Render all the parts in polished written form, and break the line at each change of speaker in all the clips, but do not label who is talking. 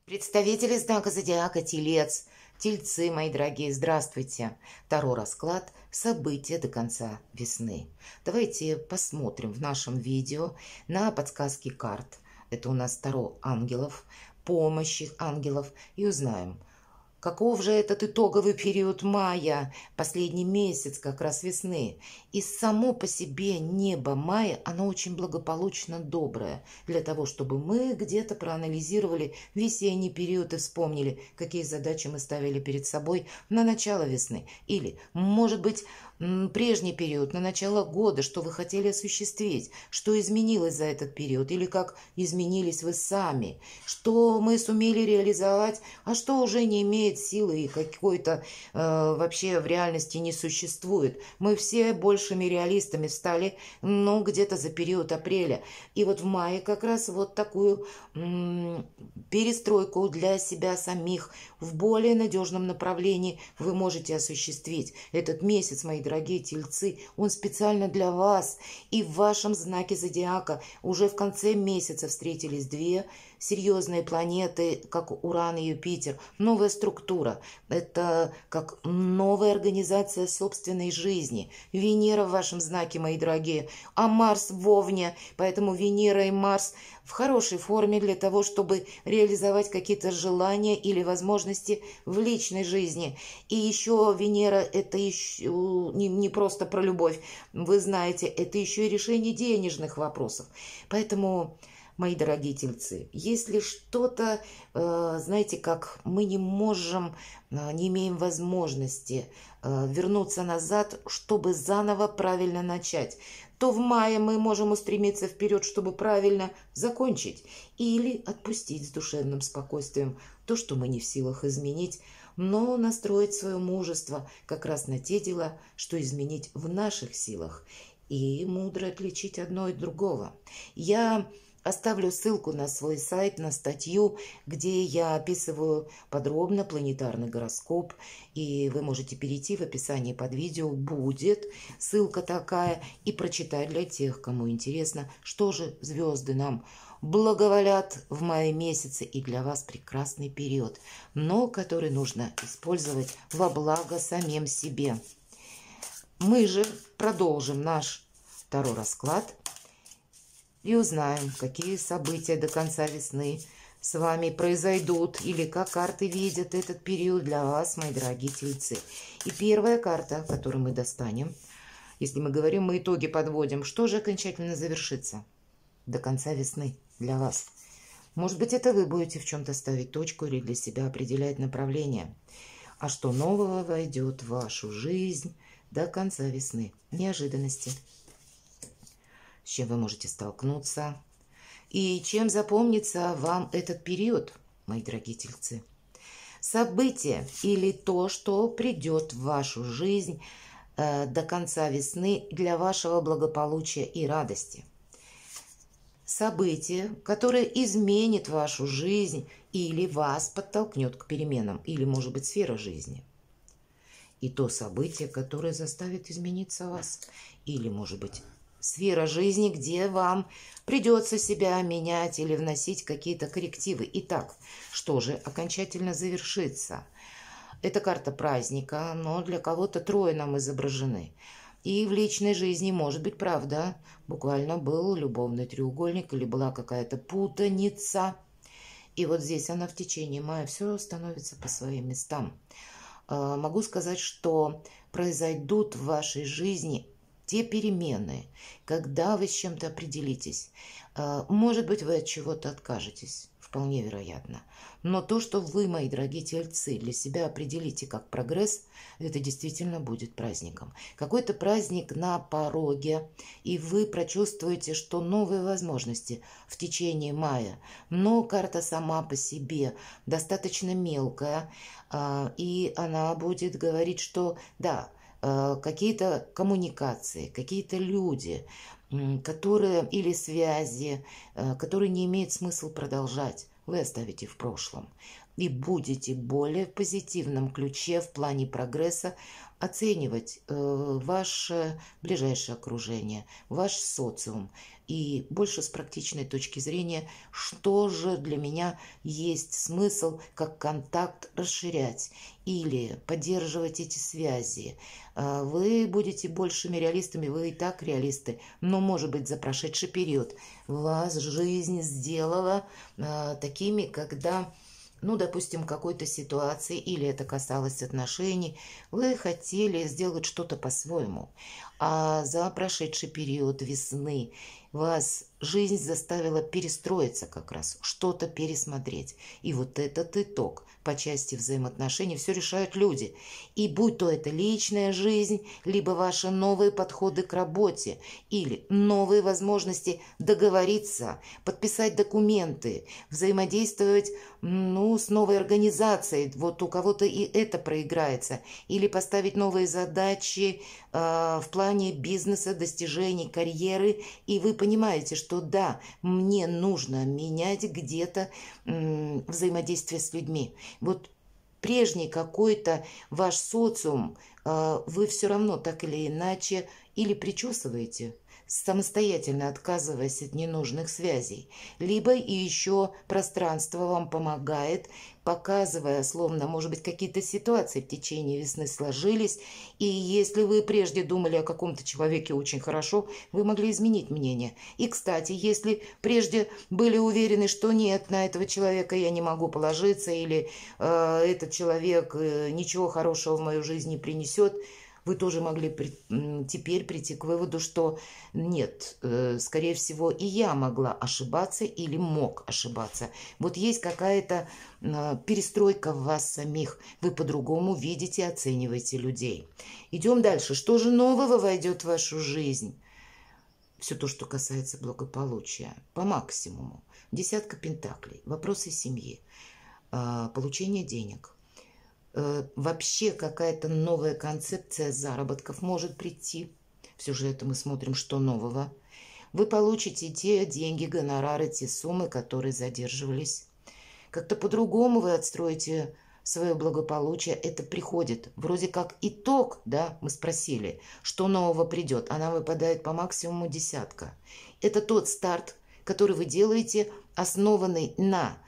Представители знака зодиака Телец, Тельцы, мои дорогие, здравствуйте. Таро расклад «События до конца весны». Давайте посмотрим в нашем видео на подсказки карт. Это у нас Таро ангелов, помощи ангелов, и узнаем, каков же этот итоговый период мая, последний месяц как раз весны. И само по себе небо мая, оно очень благополучно доброе, для того, чтобы мы где-то проанализировали весенний период и вспомнили, какие задачи мы ставили перед собой на начало весны. Или, может быть, прежний период, на начало года, что вы хотели осуществить, что изменилось за этот период, или как изменились вы сами, что мы сумели реализовать, а что уже не имеет силы и какой-то вообще в реальности не существует. Мы все большими реалистами стали, ну, где-то за период апреля. И вот в мае как раз вот такую перестройку для себя самих в более надежном направлении вы можете осуществить. Этот месяц, мои дорогие тельцы, он специально для вас. И в вашем знаке зодиака уже в конце месяца встретились две серьезные планеты, как Уран и Юпитер. Новая структура. Это как новая организация собственной жизни. Венера в вашем знаке, мои дорогие, а Марс в Овне. Поэтому Венера и Марс в хорошей форме для того, чтобы реализовать какие-то желания или возможности в личной жизни. И еще Венера – это еще не просто про любовь. Вы знаете, это еще и решение денежных вопросов. Поэтому, мои дорогие тельцы, если что-то, знаете, как мы не можем, не имеем возможности вернуться назад, чтобы заново правильно начать, то в мае мы можем устремиться вперед, чтобы правильно закончить, или отпустить с душевным спокойствием то, что мы не в силах изменить, но настроить свое мужество как раз на те дела, что изменить в наших силах, и мудро отличить одно от другого. Я оставлю ссылку на свой сайт, на статью, где я описываю подробно планетарный гороскоп, и вы можете перейти в описании под видео, будет ссылка такая, и прочитать для тех, кому интересно, что же звезды нам благоволят в мае месяце, и для вас прекрасный период, но который нужно использовать во благо самим себе. Мы же продолжим наш Таро-расклад и узнаем, какие события до конца весны с вами произойдут, или как карты видят этот период для вас, мои дорогие тельцы. И первая карта, которую мы достанем, если мы говорим, мы итоги подводим, что же окончательно завершится до конца весны для вас. Может быть, это вы будете в чем-то ставить точку или для себя определять направление. А что нового войдет в вашу жизнь до конца весны? Неожиданности. С чем вы можете столкнуться, и чем запомнится вам этот период, мои дорогие тельцы. Событие или то, что придет в вашу жизнь до конца весны для вашего благополучия и радости. Событие, которое изменит вашу жизнь или вас подтолкнет к переменам, или, может быть, сфера жизни. И то событие, которое заставит измениться вас, или, может быть, сфера жизни, где вам придется себя менять или вносить какие-то коррективы. Итак, что же окончательно завершится? Это карта праздника, но для кого-то трое нам изображены. И в личной жизни, может быть, правда, буквально был любовный треугольник или была какая-то путаница. И вот здесь она в течение мая все становится по своим местам. Могу сказать, что произойдут в вашей жизни те перемены, когда вы с чем-то определитесь. Может быть, вы от чего-то откажетесь, вполне вероятно. Но то, что вы, мои дорогие тельцы, для себя определите как прогресс, это действительно будет праздником. Какой-то праздник на пороге, и вы прочувствуете, что новые возможности в течение мая. Но карта сама по себе достаточно мелкая, и она будет говорить, что да, какие-то коммуникации, какие-то люди, которые или связи, которые не имеет смысл продолжать, вы оставите в прошлом. И будете более в позитивном ключе в плане прогресса оценивать ваше ближайшее окружение, ваш социум, и больше с практичной точки зрения, что же для меня есть смысл как контакт расширять или поддерживать эти связи. Вы будете большими реалистами, вы и так реалисты, но, может быть, за прошедший период вас жизнь сделала такими, когда, ну, допустим, какой-то ситуации, или это касалось отношений, вы хотели сделать что-то по-своему, а за прошедший период весны вас жизнь заставила перестроиться как раз, что-то пересмотреть. И вот этот итог по части взаимоотношений все решают люди. И будь то это личная жизнь, либо ваши новые подходы к работе, или новые возможности договориться, подписать документы, взаимодействовать, ну, с новой организацией. Вот у кого-то и это проиграется. Или поставить новые задачи в плане бизнеса, достижений, карьеры. И вы понимаете, что да, мне нужно менять где-то взаимодействие с людьми. Вот прежний какой-то ваш социум вы все равно так или иначе или причесываете, самостоятельно отказываясь от ненужных связей, либо и еще пространство вам помогает, показывая, словно, может быть, какие-то ситуации в течение весны сложились, и если вы прежде думали о каком-то человеке очень хорошо, вы могли изменить мнение. И, кстати, если прежде были уверены, что нет, на этого человека я не могу положиться, или этот человек ничего хорошего в мою жизнь не принесет, вы тоже могли теперь прийти к выводу, что нет, скорее всего, и я могла ошибаться или мог ошибаться. Вот есть какая-то перестройка в вас самих. Вы по-другому видите и оцениваете людей. Идем дальше. Что же нового войдет в вашу жизнь? Все то, что касается благополучия. По максимуму. Десятка пентаклей. Вопросы семьи. Получение денег. Вообще какая-то новая концепция заработков может прийти. В сюжете мы смотрим, что нового. Вы получите те деньги, гонорары, те суммы, которые задерживались. Как-то по-другому вы отстроите свое благополучие. Это приходит. Вроде как итог, да, мы спросили, что нового придет. Она выпадает по максимуму десятка. Это тот старт, который вы делаете, основанный на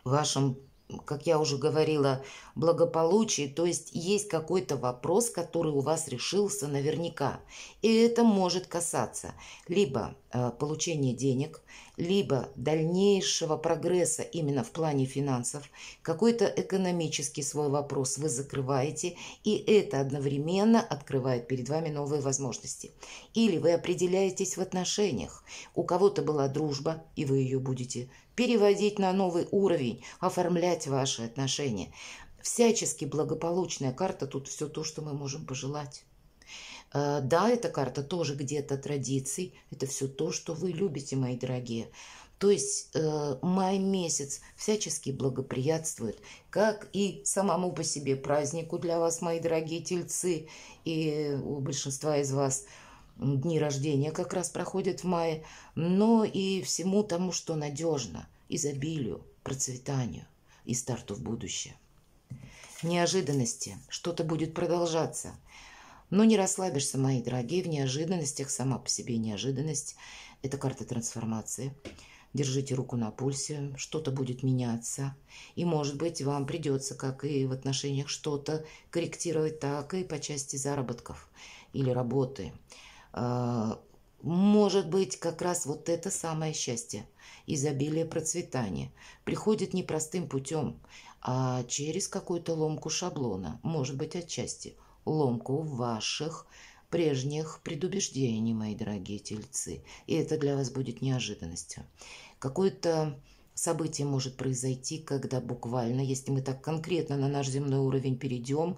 вашем, как я уже говорила, благополучии, то есть есть какой-то вопрос, который у вас решился наверняка. И это может касаться либо получения денег, либо дальнейшего прогресса именно в плане финансов. Какой-то экономический свой вопрос вы закрываете, и это одновременно открывает перед вами новые возможности. Или вы определяетесь в отношениях. У кого-то была дружба, и вы ее будете переводить на новый уровень, оформлять ваши отношения. Всячески благополучная карта, тут все то, что мы можем пожелать. Да, эта карта тоже где-то традиций, это все то, что вы любите, мои дорогие. То есть май месяц всячески благоприятствует, как и самому по себе празднику для вас, мои дорогие тельцы, и у большинства из вас дни рождения как раз проходят в мае, но и всему тому, что надежно, изобилию, процветанию и старту в будущее. Неожиданности, что-то будет продолжаться. Но не расслабишься, мои дорогие, в неожиданностях, сама по себе неожиданность. Это карта трансформации. Держите руку на пульсе, что-то будет меняться. И, может быть, вам придется, как и в отношениях, что-то корректировать, так и по части заработков или работы. Может быть, как раз вот это самое счастье, изобилие, процветание приходит не простым путем, а через какую-то ломку шаблона, может быть, отчасти ломку ваших прежних предубеждений, мои дорогие тельцы. И это для вас будет неожиданностью. Какое-то событие может произойти, когда буквально, если мы так конкретно на наш земной уровень перейдем,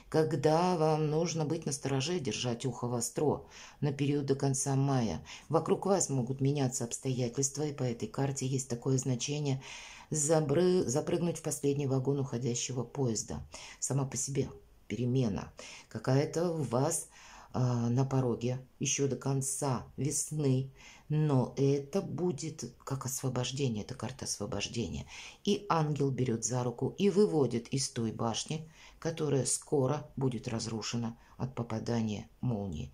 когда вам нужно быть настороже, держать ухо востро на период до конца мая. Вокруг вас могут меняться обстоятельства, и по этой карте есть такое значение запрыгнуть в последний вагон уходящего поезда. Сама по себе перемена какая-то у вас на пороге еще до конца весны, но это будет как освобождение, это карта освобождения. И ангел берет за руку и выводит из той башни, которая скоро будет разрушена от попадания молнии.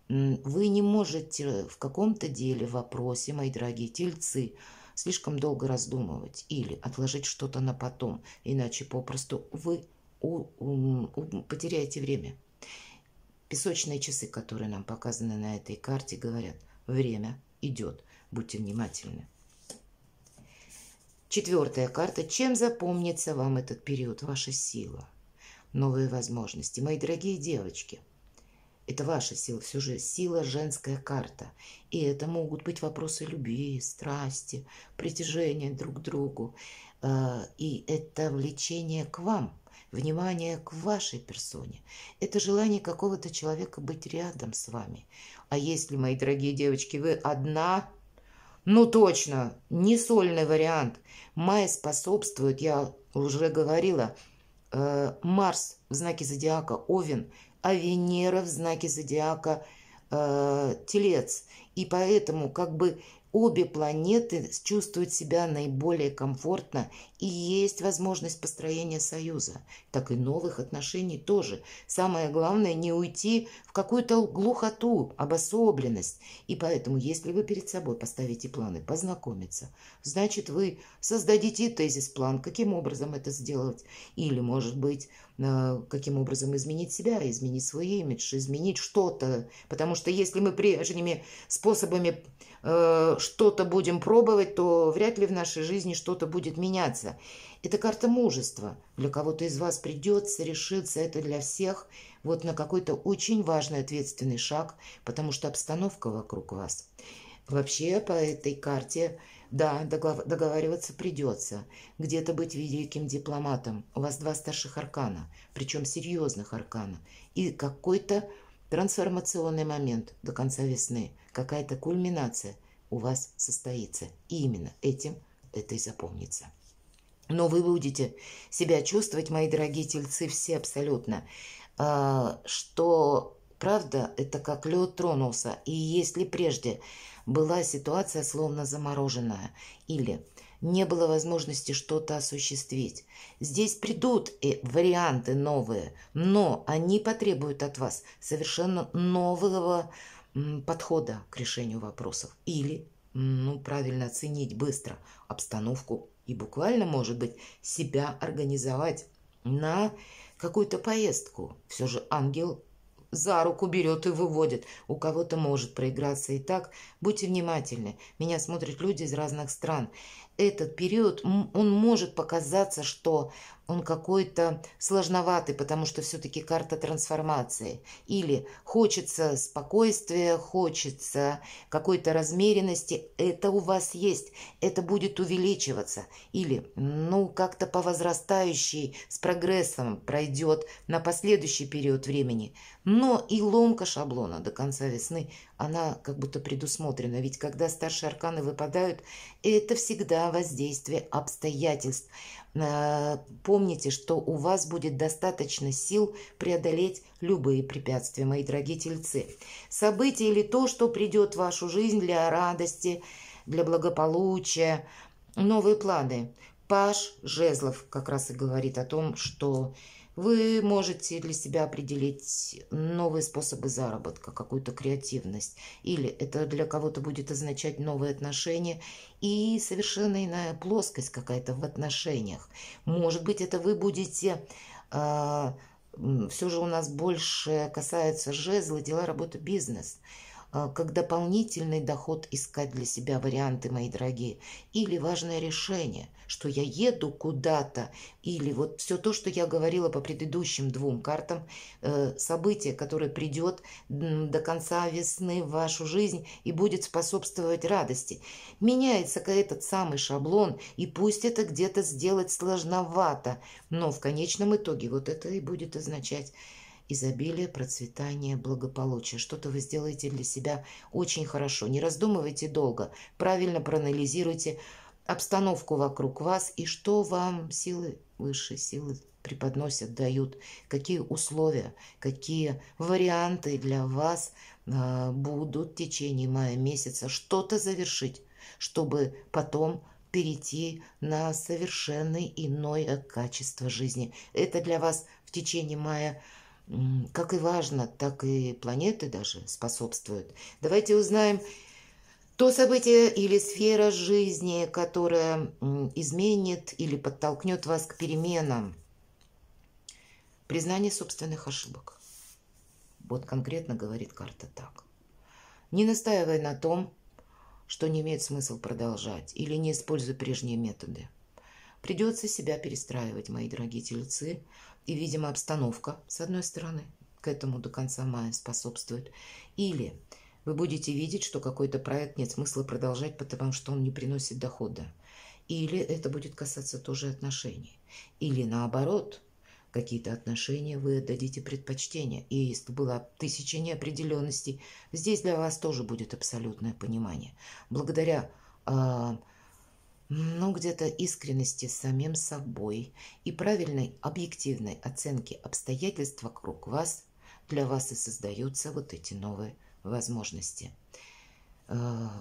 Вы не можете в каком-то деле, вопросе, мои дорогие тельцы, слишком долго раздумывать или отложить что-то на потом, иначе попросту вы потеряете время. Песочные часы, которые нам показаны на этой карте, говорят: время идет, будьте внимательны. Четвертая карта. Чем запомнится вам этот период? Ваша сила, новые возможности. Мои дорогие девочки, это ваша сила, все же сила, женская карта. И это могут быть вопросы любви, страсти, притяжения друг к другу. И это влечение к вам, внимание к вашей персоне. Это желание какого-то человека быть рядом с вами. А если, мои дорогие девочки, вы одна, ну точно, не сольный вариант. Май способствует, я уже говорила, Марс в знаке зодиака Овен, а Венера в знаке зодиака Телец. И поэтому как бы обе планеты чувствуют себя наиболее комфортно, и есть возможность построения союза, так и новых отношений тоже. Самое главное не уйти в какую-то глухоту, обособленность. И поэтому, если вы перед собой поставите планы познакомиться, значит, вы создадите тезис-план, каким образом это сделать. Или, может быть, каким образом изменить себя, изменить свой имидж, изменить что-то. Потому что если мы прежними способами что-то будем пробовать, то вряд ли в нашей жизни что-то будет меняться. Это карта мужества. Для кого-то из вас придется решиться, это для всех, вот на какой-то очень важный ответственный шаг, потому что обстановка вокруг вас. Вообще по этой карте, да, договариваться придется. Где-то быть великим дипломатом. У вас 2 старших аркана, причем серьезных аркана. И какой-то трансформационный момент до конца весны, какая-то кульминация у вас состоится. И именно этим это и запомнится. Но вы будете себя чувствовать, мои дорогие тельцы, все абсолютно, что правда это как лед тронулся. И если прежде была ситуация словно замороженная или не было возможности что-то осуществить, здесь придут и варианты новые, но они потребуют от вас совершенно нового подхода к решению вопросов. Или, правильно оценить быстро обстановку и буквально, может быть, себя организовать на какую-то поездку. Все же ангел за руку берет и выводит. У кого-то может проиграться и так. Будьте внимательны. Меня смотрят люди из разных стран. Этот период, он может показаться, что он какой-то сложноватый, потому что все-таки карта трансформации. Или хочется спокойствия, хочется какой-то размеренности. Это у вас есть. Это будет увеличиваться. Или, как-то по возрастающей с прогрессом пройдет на последующий период времени. Но и ломка шаблона до конца весны, она как будто предусмотрена. Ведь когда старшие арканы выпадают, это всегда воздействие обстоятельств. Помните, что у вас будет достаточно сил преодолеть любые препятствия, мои дорогие тельцы. События или то, что придет в вашу жизнь для радости, для благополучия, новые планы. Паж жезлов как раз и говорит о том, что вы можете для себя определить новые способы заработка, какую-то креативность. Или это для кого-то будет означать новые отношения и совершенно иная плоскость какая-то в отношениях. Может быть, это вы будете... все же у нас больше касается жезла, дела, работа, бизнес. Как дополнительный доход искать для себя варианты, мои дорогие. Или важное решение, что я еду куда-то. Или вот все то, что я говорила по предыдущим 2 картам. Событие, которое придет до конца весны в вашу жизнь и будет способствовать радости. Меняется этот самый шаблон, и пусть это где-то сделать сложновато. Но в конечном итоге вот это и будет означать изобилие, процветание, благополучие. Что-то вы сделаете для себя очень хорошо. Не раздумывайте долго. Правильно проанализируйте обстановку вокруг вас и что вам силы, высшие силы преподносят, дают, какие условия, какие варианты для вас будут в течение мая месяца что-то завершить, чтобы потом перейти на совершенно иное качество жизни. Это для вас в течение мая как и важно, так и планеты даже способствуют. Давайте узнаем то событие или сфера жизни, которая изменит или подтолкнет вас к переменам. Признание собственных ошибок. Вот конкретно говорит карта так. Не настаивай на том, что не имеет смысл продолжать, или не используй прежние методы. Придется себя перестраивать, мои дорогие тельцы, и, видимо, обстановка, с одной стороны, к этому до конца мая способствует, или вы будете видеть, что какой-то проект нет смысла продолжать, потому что он не приносит дохода. Или это будет касаться тоже отношений. Или наоборот, какие-то отношения вы отдадите предпочтение. И если была 1000 неопределенностей, здесь для вас тоже будет абсолютное понимание. Благодаря где-то искренности с самим собой и правильной объективной оценки обстоятельств вокруг вас, для вас и создаются вот эти новые возможности.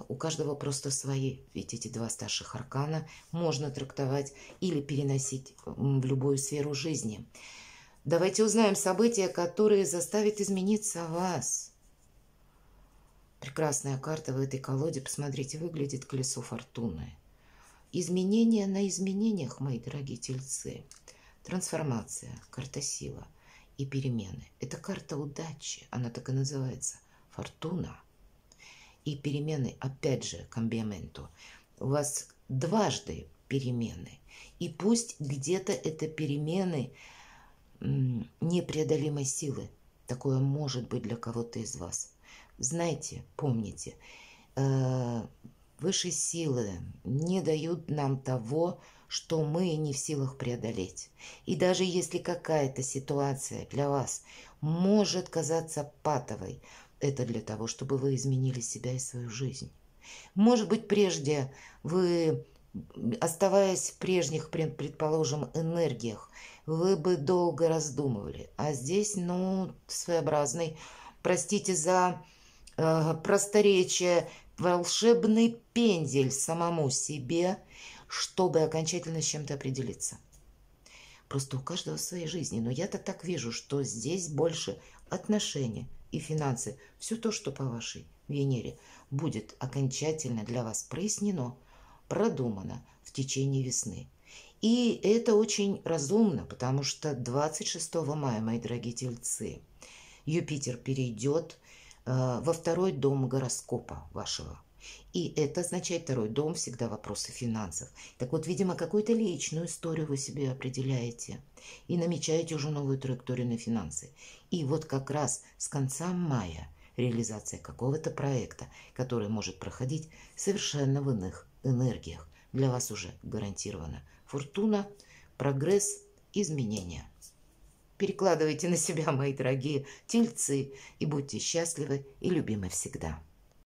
У каждого просто свои, ведь эти 2 старших аркана можно трактовать или переносить в любую сферу жизни. Давайте узнаем события, которые заставят измениться вас. Прекрасная карта в этой колоде, посмотрите, выглядит колесо фортуны. Изменения на изменениях, мои дорогие тельцы. Трансформация, карта сила и перемены. Это карта удачи, она так и называется. Фортуна. И перемены, опять же, камбиаменто. У вас дважды перемены. И пусть где-то это перемены непреодолимой силы. Такое может быть для кого-то из вас. Знаете, помните, высшие силы не дают нам того, что мы не в силах преодолеть. И даже если какая-то ситуация для вас может казаться патовой, это для того, чтобы вы изменили себя и свою жизнь. Может быть, прежде вы, оставаясь в прежних, предположим, энергиях, вы бы долго раздумывали. А здесь, своеобразный, простите за просторечие, волшебный пендель самому себе, чтобы окончательно с чем-то определиться. Просто у каждого в своей жизни. Но я-то так вижу, что здесь больше отношения и финансы. Все то, что по вашей Венере будет окончательно для вас прояснено, продумано в течение весны. И это очень разумно, потому что 26 мая, мои дорогие тельцы, Юпитер перейдет во 2-й дом гороскопа вашего. И это означает 2-й дом, всегда вопросы финансов. Так вот, видимо, какую-то личную историю вы себе определяете и намечаете уже новую траекторию на финансы. И вот как раз с конца мая реализация какого-то проекта, который может проходить совершенно в иных энергиях, для вас уже гарантирована фортуна, прогресс, изменения. Перекладывайте на себя, мои дорогие тельцы, и будьте счастливы и любимы всегда.